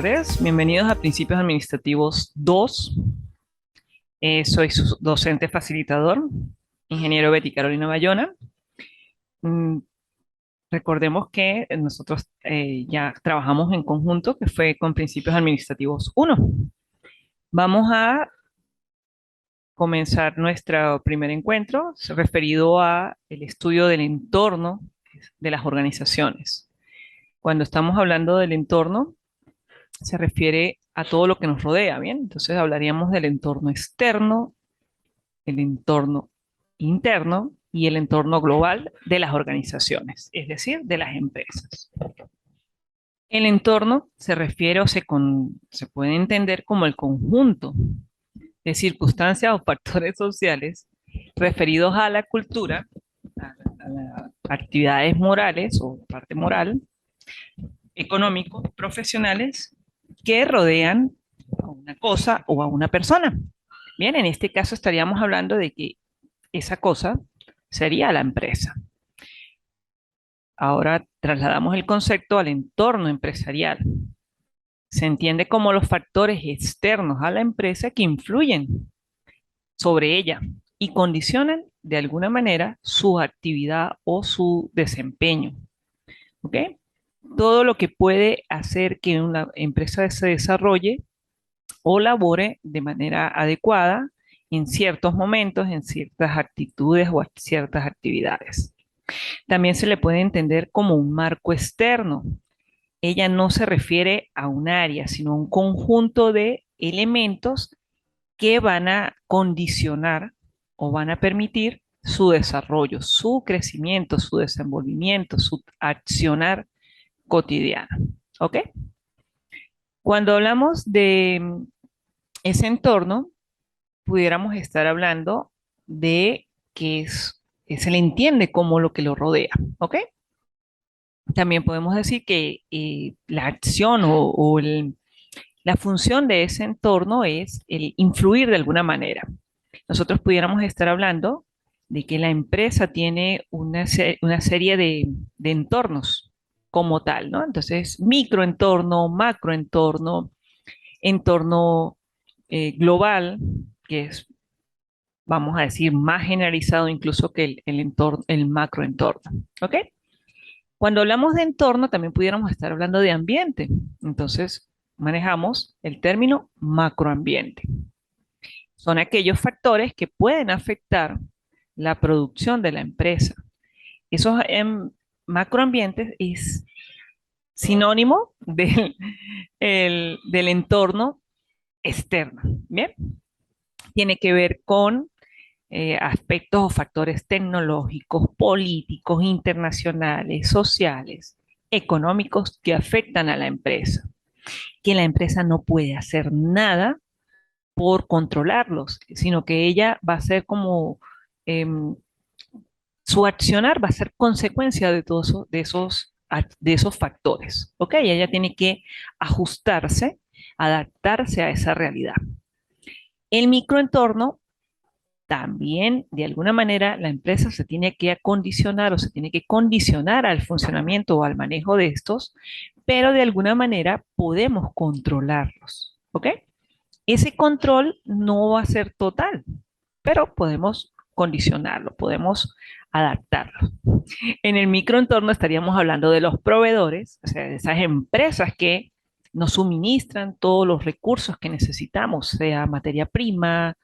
tardes, bienvenidos a Principios Administrativos 2. Soy su docente facilitador, ingeniero Betty Carolina Bayona. Mm, Recordemos que nosotros ya trabajamos en conjunto, que fue con Principios Administrativos 1. Vamos a comenzar nuestro primer encuentro referido a el estudio del entorno de las organizaciones. Cuando estamos hablando del entorno, se refiere a todo lo que nos rodea, ¿bien? Entonces hablaríamos del entorno externo, el entorno interno y el entorno global de las organizaciones, es decir, de las empresas. El entorno se refiere se puede entender como el conjunto de circunstancias o factores sociales referidos a la cultura, a las actividades morales o parte moral, económicos, profesionales que rodean a una cosa o a una persona. Bien, en este caso estaríamos hablando de que esa cosa sería la empresa. Ahora trasladamos el concepto al entorno empresarial. Se entiende como los factores externos a la empresa que influyen sobre ella y condicionan de alguna manera su actividad o su desempeño. ¿Ok? Todo lo que puede hacer que una empresa se desarrolle o labore de manera adecuada en ciertos momentos, en ciertas actitudes o ciertas actividades. También se le puede entender como un marco externo. Ella no se refiere a un área, sino a un conjunto de elementos que van a condicionar o van a permitir su desarrollo, su crecimiento, su desenvolvimiento, su accionar cotidiano. ¿Ok? Cuando hablamos de ese entorno, pudiéramos estar hablando de que se le entiende como lo que lo rodea. ¿Ok? También podemos decir que la acción la función de ese entorno es el influir de alguna manera. Nosotros pudiéramos estar hablando de que la empresa tiene una serie de entornos como tal, ¿no? Entonces, microentorno, macroentorno, entorno global, que es, vamos a decir, más generalizado incluso que el entorno, el macroentorno, ¿ok? Cuando hablamos de entorno, también pudiéramos estar hablando de ambiente. Entonces, manejamos el término macroambiente. Son aquellos factores que pueden afectar la producción de la empresa. Esos macroambientes es sinónimo del entorno externo. Bien, tiene que ver con aspectos o factores tecnológicos, políticos, internacionales, sociales, económicos que afectan a la empresa, que la empresa no puede hacer nada por controlarlos, sino que ella va a ser como eh, su accionar va a ser consecuencia de todos de esos factores. ¿Ok? Ella tiene que ajustarse, adaptarse a esa realidad. El microentorno también, de alguna manera, la empresa se tiene que acondicionar o se tiene que condicionar al funcionamiento o al manejo de estos, pero de alguna manera podemos controlarlos. ¿Ok? Ese control no va a ser total, pero podemos condicionarlo, podemos adaptarlo. En el microentorno estaríamos hablando de los proveedores, o sea, de esas empresas que nos suministran todos los recursos que necesitamos, sea materia prima,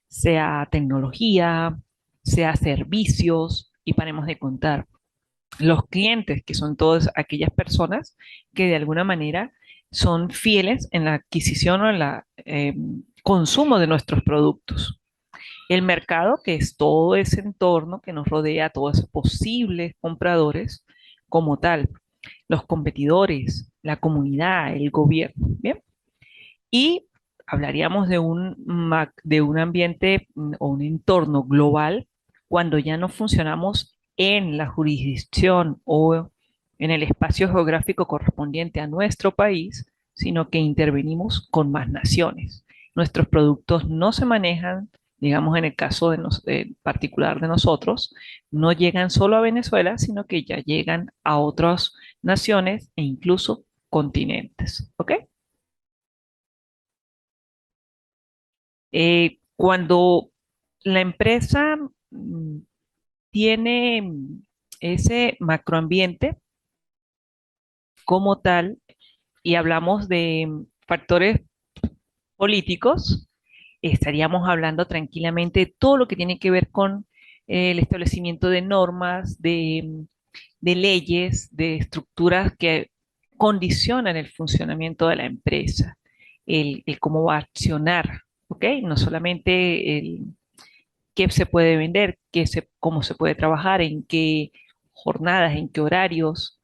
sea tecnología, sea servicios, y paremos de contar. Los clientes, que son todas aquellas personas que de alguna manera son fieles en la adquisición o en la consumo de nuestros productos. El mercado, que es todo ese entorno que nos rodea, todos esos posibles compradores como tal, los competidores, la comunidad, el gobierno, ¿bien? Y hablaríamos de un ambiente o un entorno global cuando ya no funcionamos en la jurisdicción o en el espacio geográfico correspondiente a nuestro país, sino que intervenimos con más naciones. Nuestros productos no se manejan, digamos en el caso particular de nosotros, no llegan solo a Venezuela, sino que ya llegan a otras naciones e incluso continentes. ¿Ok? Cuando la empresa tiene ese macroambiente como tal, y hablamos de factores políticos, estaríamos hablando tranquilamente de todo lo que tiene que ver con el establecimiento de normas, de leyes, de estructuras que condicionan el funcionamiento de la empresa, el cómo va a accionar, ¿ok? No solamente el qué se puede vender, cómo se puede trabajar, en qué jornadas, en qué horarios.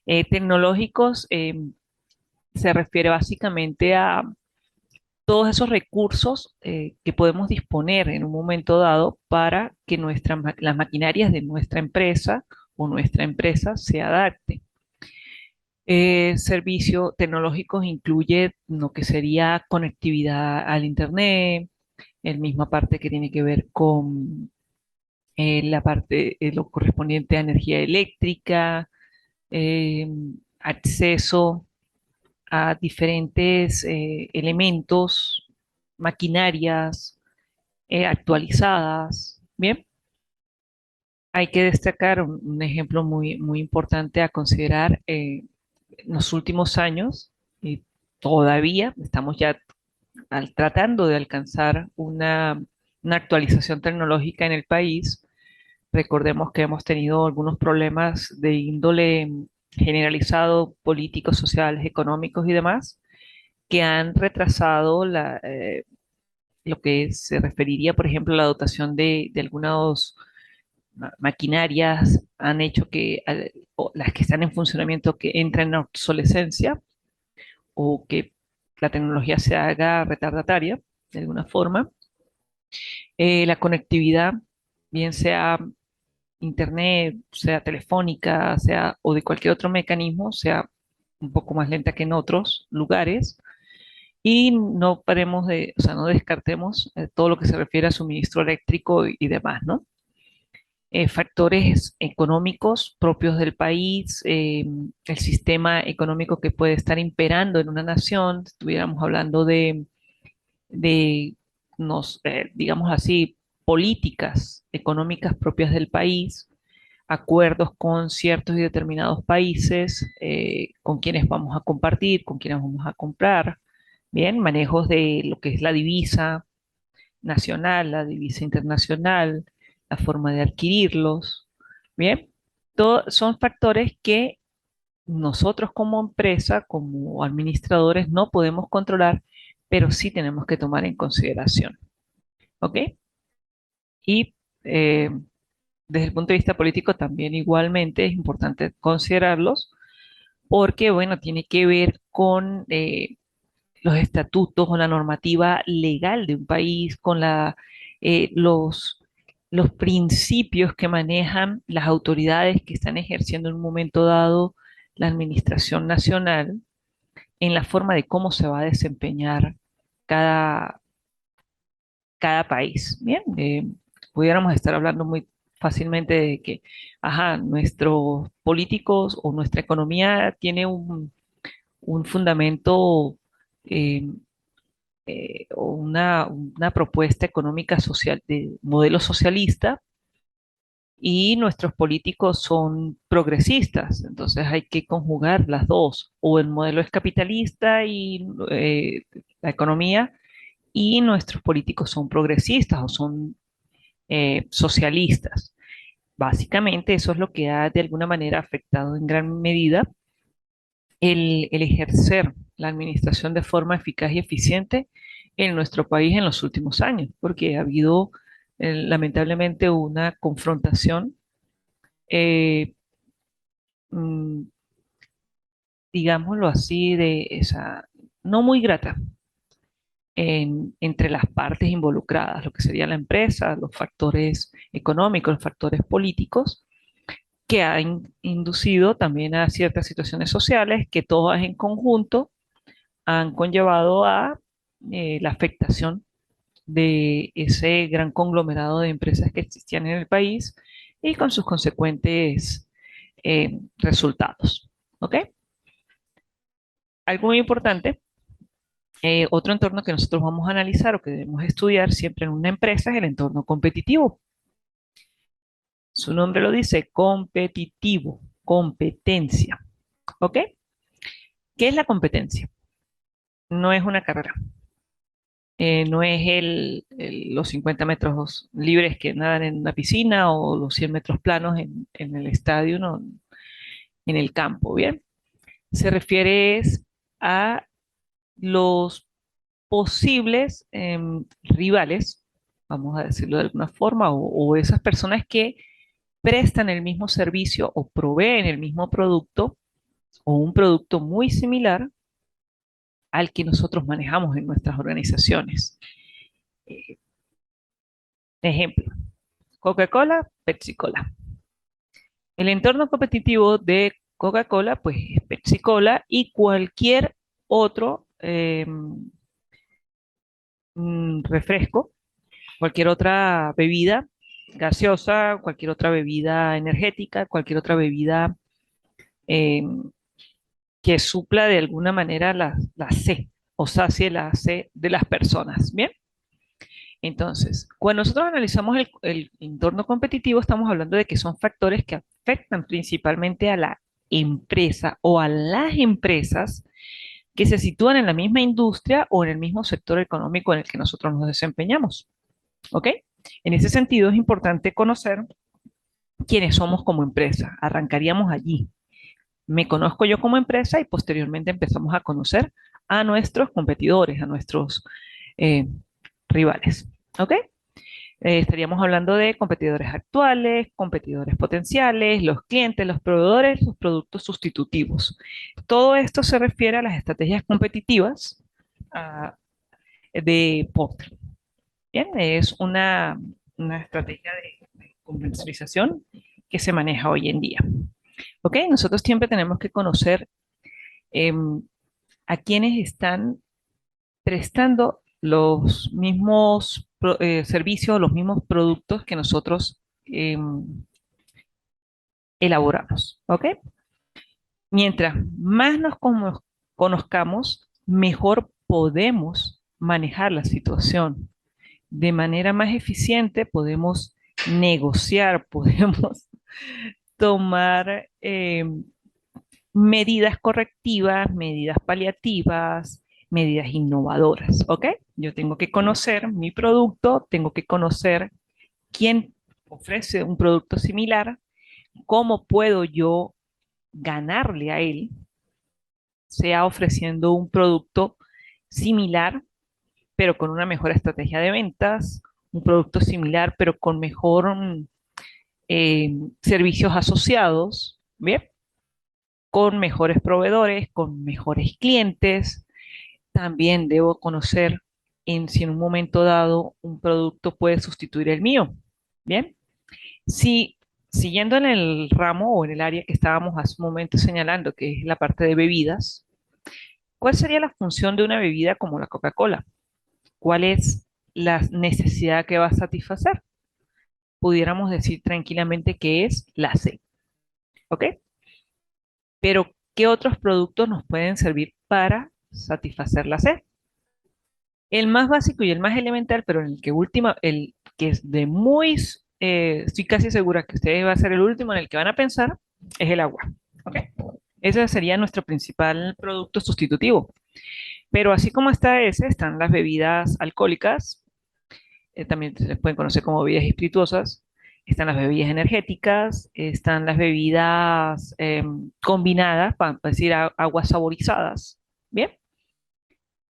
Tecnológicos se refiere básicamente a todos esos recursos que podemos disponer en un momento dado para que las maquinarias de nuestra empresa o nuestra empresa se adapten. Servicios tecnológicos incluye lo que sería conectividad al Internet, el misma parte que tiene que ver con la parte, lo correspondiente a energía eléctrica, eh, acceso a diferentes elementos, maquinarias actualizadas. Bien, hay que destacar un ejemplo muy importante a considerar en los últimos años, y todavía estamos ya tratando de alcanzar una actualización tecnológica en el país. Recordemos que hemos tenido algunos problemas de índole generalizado, políticos, sociales, económicos y demás, que han retrasado lo que se referiría, por ejemplo, a la dotación de algunas maquinarias, han hecho que o las que están en funcionamiento que entren en obsolescencia o que la tecnología se haga retardataria de alguna forma. La conectividad, bien sea internet, sea telefónica, sea o de cualquier otro mecanismo, sea un poco más lenta que en otros lugares. Y no paremos o sea, no descartemos todo lo que se refiere a suministro eléctrico y demás, ¿no? Factores económicos propios del país, el sistema económico que puede estar imperando en una nación, estuviéramos hablando de digamos así, políticas económicas propias del país, acuerdos con ciertos y determinados países, con quienes vamos a compartir, con quienes vamos a comprar, bien, manejos de lo que es la divisa nacional, la divisa internacional, la forma de adquirirlos, bien, son factores que nosotros como empresa, como administradores, no podemos controlar, pero sí tenemos que tomar en consideración, ¿ok? Y desde el punto de vista político también igualmente es importante considerarlos porque, bueno, tiene que ver con los estatutos o la normativa legal de un país, con los principios que manejan las autoridades que están ejerciendo en un momento dado la administración nacional en la forma de cómo se va a desempeñar cada, cada país. Bien, pudiéramos estar hablando muy fácilmente de que, ajá, nuestros políticos o nuestra economía tiene un fundamento eh, o una propuesta económica social de modelo socialista y nuestros políticos son progresistas. Entonces hay que conjugar las dos. O el modelo es capitalista y la economía y nuestros políticos son progresistas o son socialistas. Básicamente eso es lo que ha de alguna manera afectado en gran medida el ejercer la administración de forma eficaz y eficiente en nuestro país en los últimos años, porque ha habido lamentablemente una confrontación, eh, mm, digámoslo así, de esa, no muy grata entre las partes involucradas, lo que sería la empresa, los factores económicos, los factores políticos, que ha inducido también a ciertas situaciones sociales que todas en conjunto han conllevado a la afectación de ese gran conglomerado de empresas que existían en el país y con sus consecuentes resultados. ¿Ok? Algo muy importante Otro entorno que nosotros vamos a analizar o que debemos estudiar siempre en una empresa es el entorno competitivo. Su nombre lo dice, competitivo, competencia. ¿Ok? ¿Qué es la competencia? No es una carrera. No es los 50 metros libres que nadan en una piscina o los 100 metros planos en el estadio, no, en el campo, ¿bien? Se refiere a los posibles rivales, vamos a decirlo de alguna forma, o esas personas que prestan el mismo servicio o proveen el mismo producto o un producto muy similar al que nosotros manejamos en nuestras organizaciones. Eh, Ejemplo, Coca-Cola, Pepsi-Cola. El entorno competitivo de Coca-Cola, pues es Pepsi-Cola y cualquier otro refresco, cualquier otra bebida gaseosa, cualquier otra bebida energética, cualquier otra bebida eh, que supla de alguna manera la C o sacie la C de las personas. Bien, entonces, cuando nosotros analizamos el entorno competitivo, estamos hablando de que son factores que afectan principalmente a la empresa o a las empresas que se sitúan en la misma industria o en el mismo sector económico en el que nosotros nos desempeñamos. ¿Ok? En ese sentido, es importante conocer quiénes somos como empresa. Arrancaríamos allí. Me conozco yo como empresa y posteriormente empezamos a conocer a nuestros competidores, a nuestros eh, rivales. ¿Ok? Estaríamos hablando de competidores actuales, competidores potenciales, los clientes, los proveedores, los productos sustitutivos. Todo esto se refiere a las estrategias competitivas de Porter. Bien, es una estrategia de comercialización que se maneja hoy en día. ¿Ok? Nosotros siempre tenemos que conocer eh, a quienes están prestando los mismos servicios, los mismos productos que nosotros elaboramos. ¿Ok? Mientras más conozcamos, mejor podemos manejar la situación. De manera más eficiente podemos negociar, podemos tomar medidas correctivas, medidas paliativas, medidas innovadoras, ¿ok? Yo tengo que conocer mi producto, tengo que conocer quién ofrece un producto similar, cómo puedo yo ganarle a él, sea ofreciendo un producto similar, pero con una mejor estrategia de ventas, un producto similar, pero con mejor servicios asociados, ¿bien? Con mejores proveedores, con mejores clientes. También debo conocer si en un momento dado un producto puede sustituir el mío. Bien, si siguiendo en el ramo o en el área que estábamos hace un momento señalando, que es la parte de bebidas, ¿cuál sería la función de una bebida como la Coca-Cola? ¿Cuál es la necesidad que va a satisfacer? Pudiéramos decir tranquilamente que es la C, ¿ok? Pero, ¿qué otros productos nos pueden servir para satisfacer la sed? El más básico y el más elemental, pero en el que última, el que es de muy, estoy casi segura que ustedes va a ser el último en el que van a pensar, es el agua. ¿Ok? Ese sería nuestro principal producto sustitutivo. Pero así como está ese, están las bebidas alcohólicas, también se les pueden conocer como bebidas espirituosas, están las bebidas energéticas, están las bebidas combinadas, para decir aguas saborizadas, ¿bien?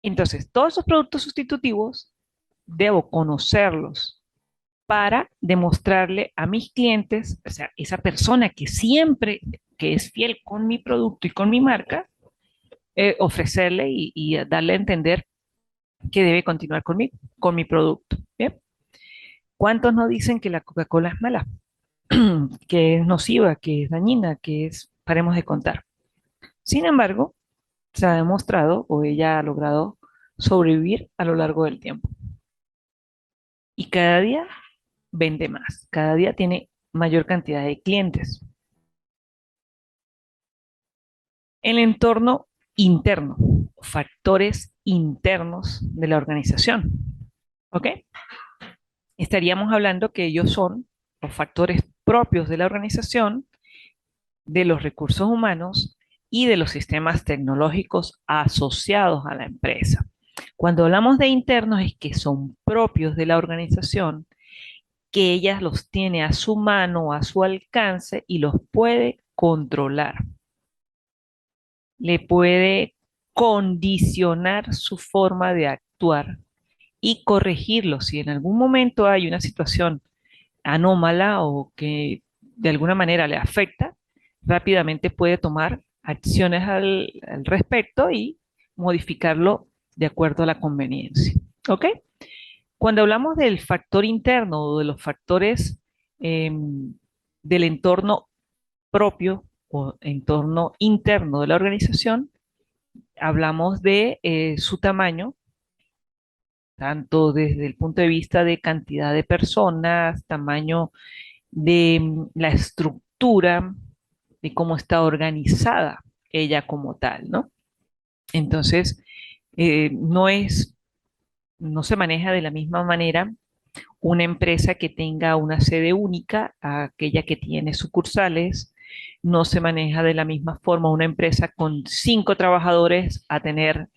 Entonces, todos esos productos sustitutivos debo conocerlos para demostrarle a mis clientes, o sea, esa persona que siempre, que es fiel con mi producto y con mi marca, ofrecerle y darle a entender que debe continuar con mi producto, ¿bien? ¿Cuántos no dicen que la Coca-Cola es mala, que es nociva, que es dañina, que es, paremos de contar? Sin embargo, se ha demostrado o ella ha logrado sobrevivir a lo largo del tiempo. Y cada día vende más, cada día tiene mayor cantidad de clientes. El entorno interno, factores internos de la organización. ¿Ok? Estaríamos hablando que ellos son los factores propios de la organización, de los recursos humanos y de los sistemas tecnológicos asociados a la empresa. Cuando hablamos de internos es que son propios de la organización, que ella los tiene a su mano, a su alcance y los puede controlar. Le puede condicionar su forma de actuar y corregirlo. Si en algún momento hay una situación anómala o que de alguna manera le afecta, rápidamente puede tomar acciones al respecto y modificarlo de acuerdo a la conveniencia. ¿Ok? Cuando hablamos del factor interno o de los factores eh, del entorno propio o entorno interno de la organización, hablamos de su tamaño, tanto desde el punto de vista de cantidad de personas, tamaño de la estructura, de cómo está organizada ella como tal, ¿no? Entonces, no es, no se maneja de la misma manera una empresa que tenga una sede única a aquella que tiene sucursales. No se maneja de la misma forma una empresa con 5 trabajadores a tener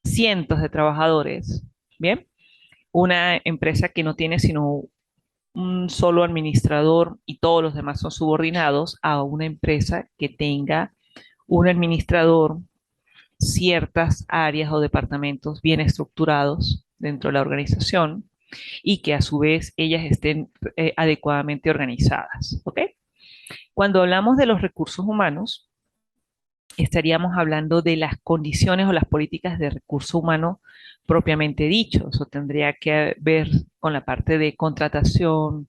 cientos de trabajadores. Bien, una empresa que no tiene sino un solo administrador y todos los demás son subordinados a una empresa que tenga un administrador, ciertas áreas o departamentos bien estructurados dentro de la organización y que a su vez ellas estén adecuadamente organizadas. ¿Ok? Cuando hablamos de los recursos humanos, estaríamos hablando de las condiciones o las políticas de recurso humano propiamente dicho. Eso tendría que ver con la parte de contratación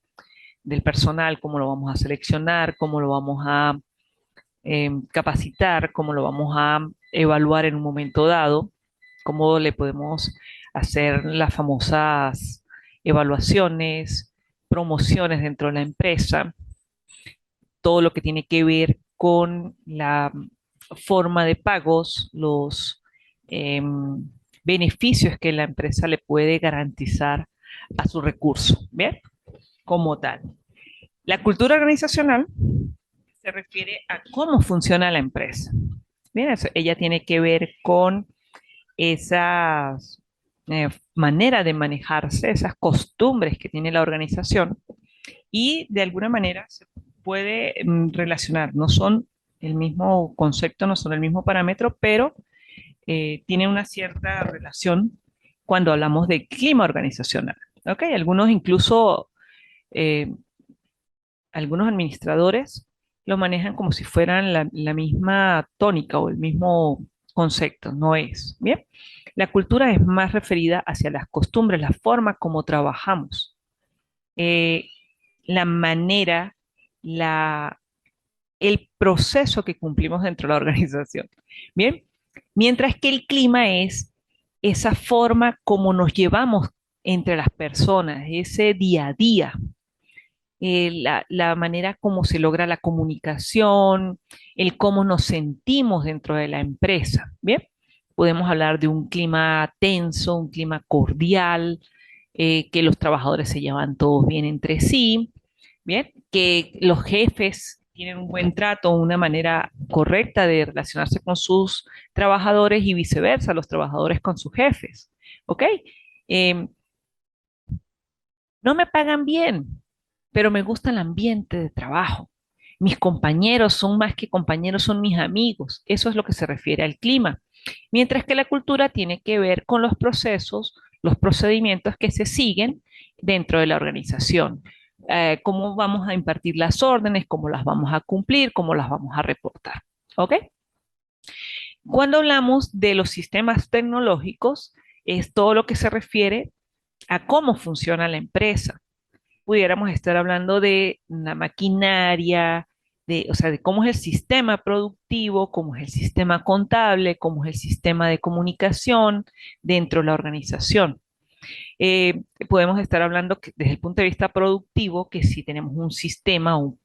del personal, cómo lo vamos a seleccionar, cómo lo vamos a capacitar, cómo lo vamos a evaluar en un momento dado, cómo le podemos hacer las famosas evaluaciones, promociones dentro de la empresa, todo lo que tiene que ver con la forma de pagos, los eh, beneficios que la empresa le puede garantizar a su recurso, ¿bien? Como tal. La cultura organizacional se refiere a cómo funciona la empresa. Bien, eso, ella tiene que ver con esa manera de manejarse, esas costumbres que tiene la organización y de alguna manera se puede relacionar. No son el mismo concepto, no son el mismo parámetro, pero tiene una cierta relación cuando hablamos de clima organizacional. ¿Ok? Algunos incluso, eh, algunos administradores lo manejan como si fueran la misma tónica o el mismo concepto, no es. Bien, la cultura es más referida hacia las costumbres, la forma como trabajamos, eh, la manera, la, el proceso que cumplimos dentro de la organización. Bien, mientras que el clima es esa forma como nos llevamos entre las personas, ese día a día, la manera como se logra la comunicación, el cómo nos sentimos dentro de la empresa. Bien, podemos hablar de un clima tenso, un clima cordial, que los trabajadores se llevan todos bien entre sí, bien, que los jefes tienen un buen trato, una manera correcta de relacionarse con sus trabajadores y viceversa, los trabajadores con sus jefes. ¿Ok? Eh, no me pagan bien, pero me gusta el ambiente de trabajo. Mis compañeros son más que compañeros, son mis amigos. Eso es lo que se refiere al clima. Mientras que la cultura tiene que ver con los procesos, los procedimientos que se siguen dentro de la organización. Cómo vamos a impartir las órdenes, cómo las vamos a cumplir, cómo las vamos a reportar. ¿Ok? Cuando hablamos de los sistemas tecnológicos, es todo lo que se refiere a cómo funciona la empresa. Pudiéramos estar hablando de la maquinaria, de, o sea, de cómo es el sistema productivo, cómo es el sistema contable, cómo es el sistema de comunicación dentro de la organización. Podemos estar hablando que desde el punto de vista productivo, que si tenemos un sistema, un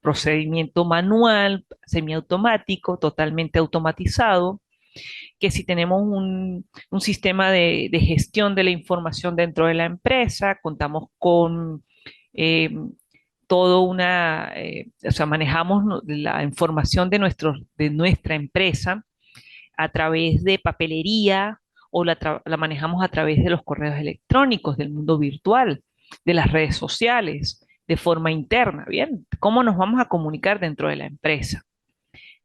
procedimiento manual, semiautomático, totalmente automatizado, que si tenemos un sistema de gestión de la información dentro de la empresa, contamos con eh, todo o sea, manejamos la información de nuestra empresa a través de papelería o la manejamos a través de los correos electrónicos, del mundo virtual, de las redes sociales, de forma interna, ¿bien? ¿Cómo nos vamos a comunicar dentro de la empresa?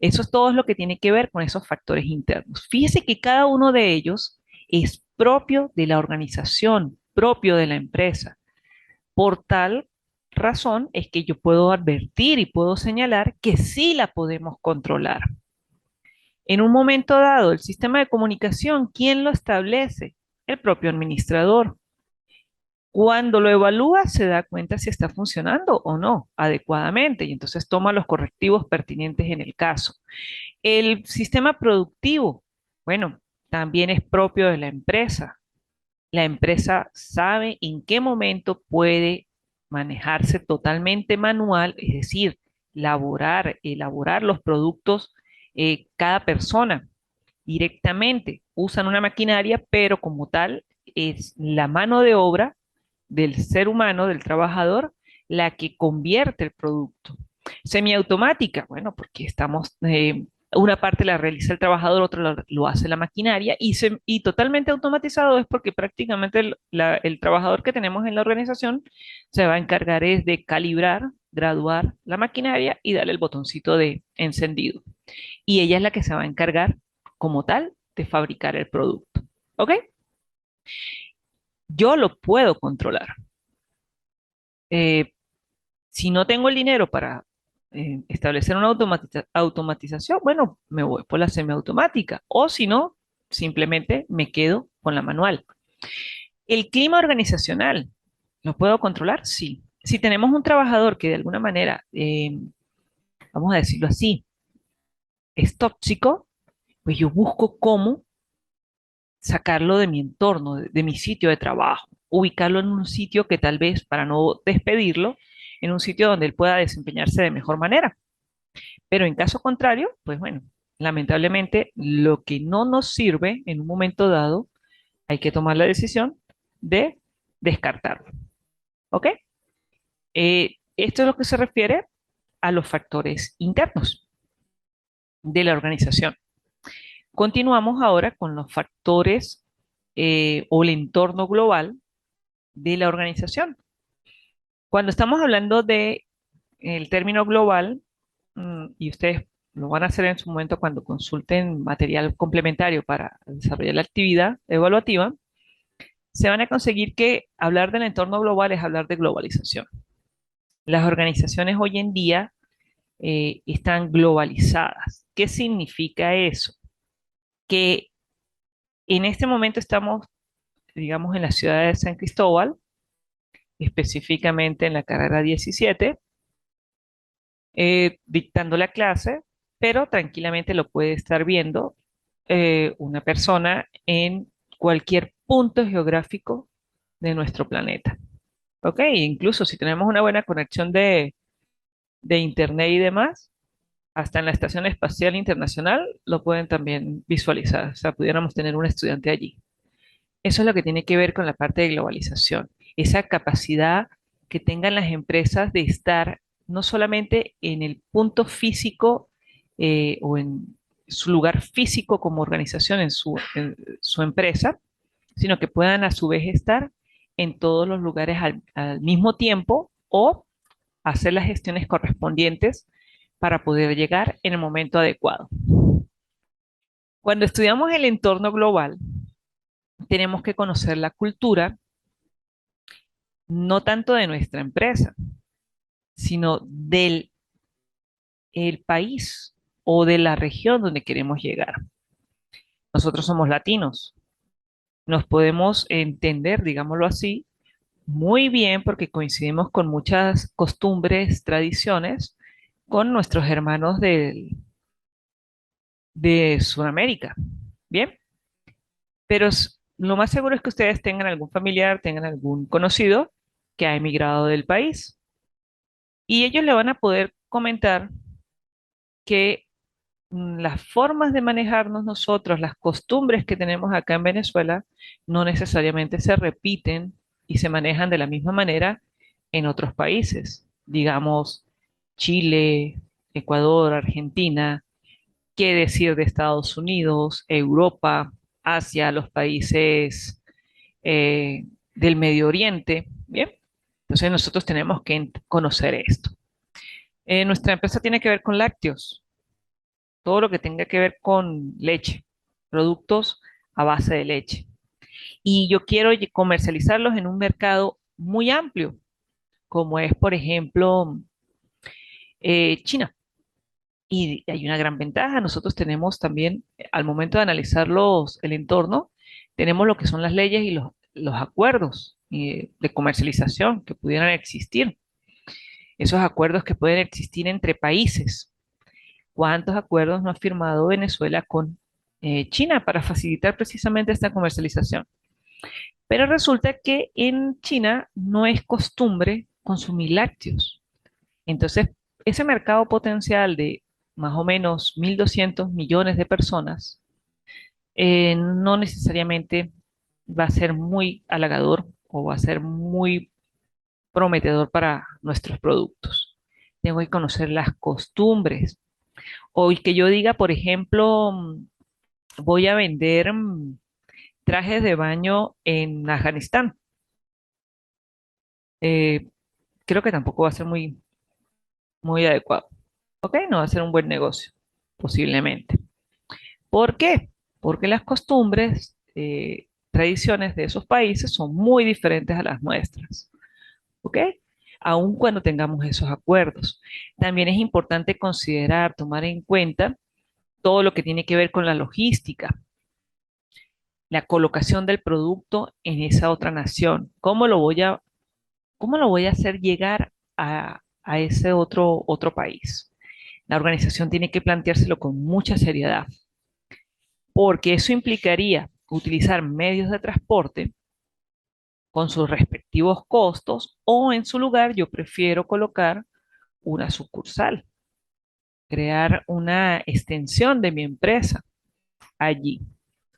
Eso es todo lo que tiene que ver con esos factores internos. Fíjese que cada uno de ellos es propio de la organización, propio de la empresa. Por tal razón es que yo puedo advertir y puedo señalar que sí la podemos controlar. En un momento dado, el sistema de comunicación, ¿quién lo establece? El propio administrador. Cuando lo evalúa, se da cuenta si está funcionando o no adecuadamente y entonces toma los correctivos pertinentes en el caso. El sistema productivo, bueno, también es propio de la empresa. La empresa sabe en qué momento puede manejarse totalmente manual, es decir, elaborar los productos cada persona directamente. Usan una maquinaria, pero como tal es la mano de obra del ser humano, del trabajador, la que convierte el producto. Semiautomática, bueno, porque una parte la realiza el trabajador, otra lo hace la maquinaria, y totalmente automatizado es porque prácticamente el trabajador que tenemos en la organización se va a encargar es de calibrar, graduar la maquinaria y darle el botoncito de encendido. Y ella es la que se va a encargar como tal de fabricar el producto. ¿Ok? Yo lo puedo controlar. Eh, si no tengo el dinero para establecer una automatización, bueno, me voy por la semiautomática. O si no, simplemente me quedo con la manual. El clima organizacional, ¿lo puedo controlar? Sí. Si tenemos un trabajador que de alguna manera, vamos a decirlo así, es tóxico, pues yo busco cómo sacarlo de mi entorno, de mi sitio de trabajo, ubicarlo en un sitio que tal vez, para no despedirlo, en un sitio donde él pueda desempeñarse de mejor manera. Pero en caso contrario, pues bueno, lamentablemente lo que no nos sirve en un momento dado, hay que tomar la decisión de descartarlo. ¿Ok? Esto es lo que se refiere a los factores internos de la organización. Continuamos ahora con los factores o el entorno global de la organización. Cuando estamos hablando de el término global, y ustedes lo van a hacer en su momento cuando consulten material complementario para desarrollar la actividad evaluativa, se van a conseguir que hablar del entorno global es hablar de globalización. Las organizaciones hoy en día están globalizadas. ¿Qué significa eso? Que en este momento estamos, digamos, en la ciudad de San Cristóbal, específicamente en la carrera 17, dictando la clase, pero tranquilamente lo puede estar viendo una persona en cualquier punto geográfico de nuestro planeta. ¿Ok? Incluso si tenemos una buena conexión de internet y demás, hasta en la Estación Espacial Internacional lo pueden también visualizar. O sea, pudiéramos tener un estudiante allí. Eso es lo que tiene que ver con la parte de globalización, esa capacidad que tengan las empresas de estar no solamente en el punto físico o en su lugar físico como organización en su empresa, sino que puedan a su vez estar en todos los lugares al mismo tiempo o hacer las gestiones correspondientes para poder llegar en el momento adecuado. Cuando estudiamos el entorno global, tenemos que conocer la cultura no tanto de nuestra empresa, sino del el país o de la región donde queremos llegar. Nosotros somos latinos, nos podemos entender, digámoslo así, muy bien porque coincidimos con muchas costumbres, tradiciones con nuestros hermanos de Sudamérica. Bien, pero lo más seguro es que ustedes tengan algún familiar, tengan algún conocido que ha emigrado del país y ellos le van a poder comentar que las formas de manejarnos nosotros, las costumbres que tenemos acá en Venezuela, no necesariamente se repiten y se manejan de la misma manera en otros países. Digamos, Chile, Ecuador, Argentina, qué decir de Estados Unidos, Europa, Asia, los países eh, del Medio Oriente. Bien, entonces nosotros tenemos que conocer esto. Nuestra empresa tiene que ver con lácteos, todo lo que tenga que ver con leche, productos a base de leche. Y yo quiero comercializarlos en un mercado muy amplio, como es, por ejemplo, China. Y hay una gran ventaja. Nosotros tenemos también, al momento de analizar el entorno, tenemos lo que son las leyes y los acuerdos de comercialización que pudieran existir. Esos acuerdos que pueden existir entre países. ¿Cuántos acuerdos no ha firmado Venezuela con China para facilitar precisamente esta comercialización? Pero resulta que en China no es costumbre consumir lácteos. Entonces, ese mercado potencial de más o menos 1.200 millones de personas no necesariamente va a ser muy halagador o va a ser muy prometedor para nuestros productos. Tengo que conocer las costumbres. O que yo diga, por ejemplo, voy a vender trajes de baño en Afganistán. Eh, Creo que tampoco va a ser muy adecuado. ¿Ok? No va a ser un buen negocio, posiblemente. ¿Por qué? Porque las costumbres, tradiciones de esos países son muy diferentes a las nuestras. ¿Ok? Aun cuando tengamos esos acuerdos. También es importante considerar, tomar en cuenta todo lo que tiene que ver con la logística, la colocación del producto en esa otra nación. ¿Cómo lo voy a hacer llegar a ese otro país? La organización tiene que planteárselo con mucha seriedad, porque eso implicaría utilizar medios de transporte con sus respectivos costos o en su lugar yo prefiero colocar una sucursal, crear una extensión de mi empresa allí,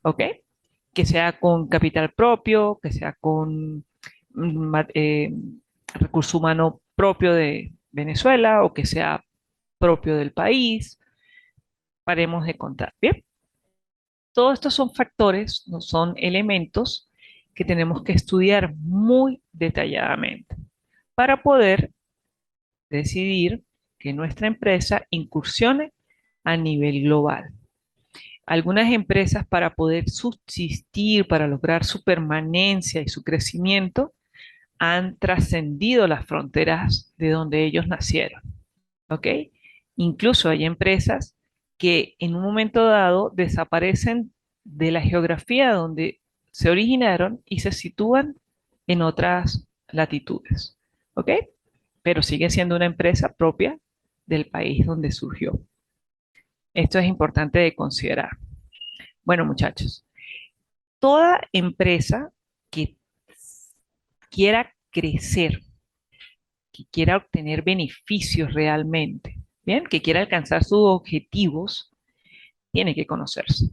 ¿ok? Que sea con capital propio, que sea con recurso humano propio de Venezuela o que sea propio del país. Paremos de contar. Bien, todos estos son factores, no son elementos que tenemos que estudiar muy detalladamente para poder decidir que nuestra empresa incursione a nivel global. Algunas empresas para poder subsistir, para lograr su permanencia y su crecimiento, han trascendido las fronteras de donde ellos nacieron, ¿ok? Incluso hay empresas que en un momento dado desaparecen de la geografía donde se originaron y se sitúan en otras latitudes, ¿ok? Pero sigue siendo una empresa propia del país donde surgió. Esto es importante de considerar. Bueno, muchachos, toda empresa que quiera crecer, que quiera obtener beneficios realmente, bien, que quiera alcanzar sus objetivos, tiene que conocerse.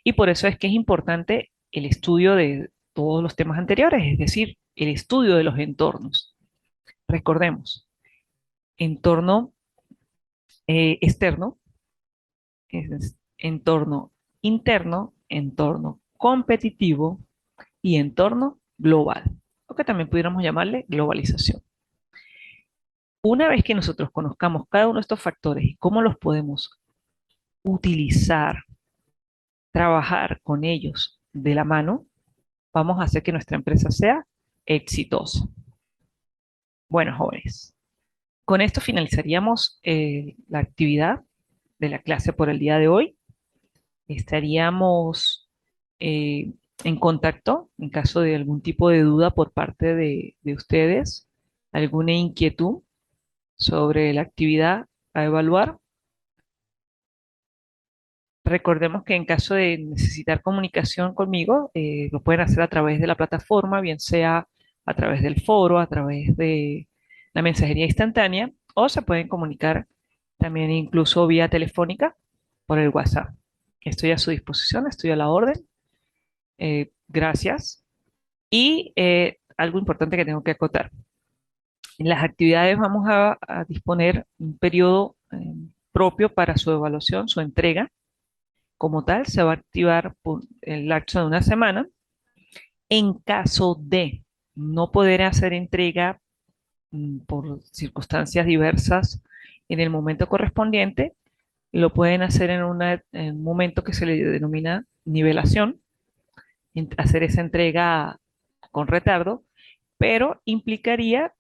Y por eso es que es importante el estudio de todos los temas anteriores, es decir, el estudio de los entornos. Recordemos, entorno externo, es entorno interno, entorno competitivo y entorno global, o que también pudiéramos llamarle globalización. Una vez que nosotros conozcamos cada uno de estos factores y cómo los podemos utilizar, trabajar con ellos de la mano, vamos a hacer que nuestra empresa sea exitosa. Bueno, jóvenes, con esto finalizaríamos la actividad de la clase por el día de hoy. Estaríamos en contacto en caso de algún tipo de duda por parte de ustedes, alguna inquietud sobre la actividad a evaluar. Recordemos que en caso de necesitar comunicación conmigo, lo pueden hacer a través de la plataforma, bien sea a través del foro, a través de la mensajería instantánea, o se pueden comunicar también incluso vía telefónica por el WhatsApp. Estoy a su disposición, estoy a la orden. Gracias. Y algo importante que tengo que acotar. En las actividades vamos a disponer un periodo propio para su evaluación, su entrega. Como tal, se va a activar por el lapso de una semana. En caso de no poder hacer entrega por circunstancias diversas en el momento correspondiente, lo pueden hacer en un momento que se le denomina nivelación, hacer esa entrega con retardo, pero implicaría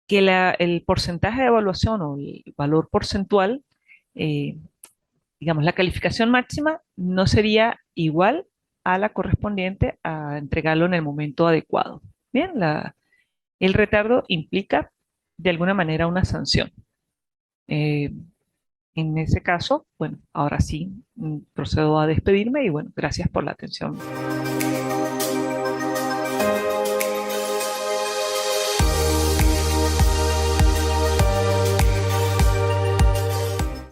que el porcentaje de evaluación o el valor porcentual, eh, digamos, la calificación máxima no sería igual a la correspondiente a entregarlo en el momento adecuado. Bien, el retardo implica de alguna manera una sanción. Eh, en ese caso, bueno, ahora sí procedo a despedirme y bueno, gracias por la atención.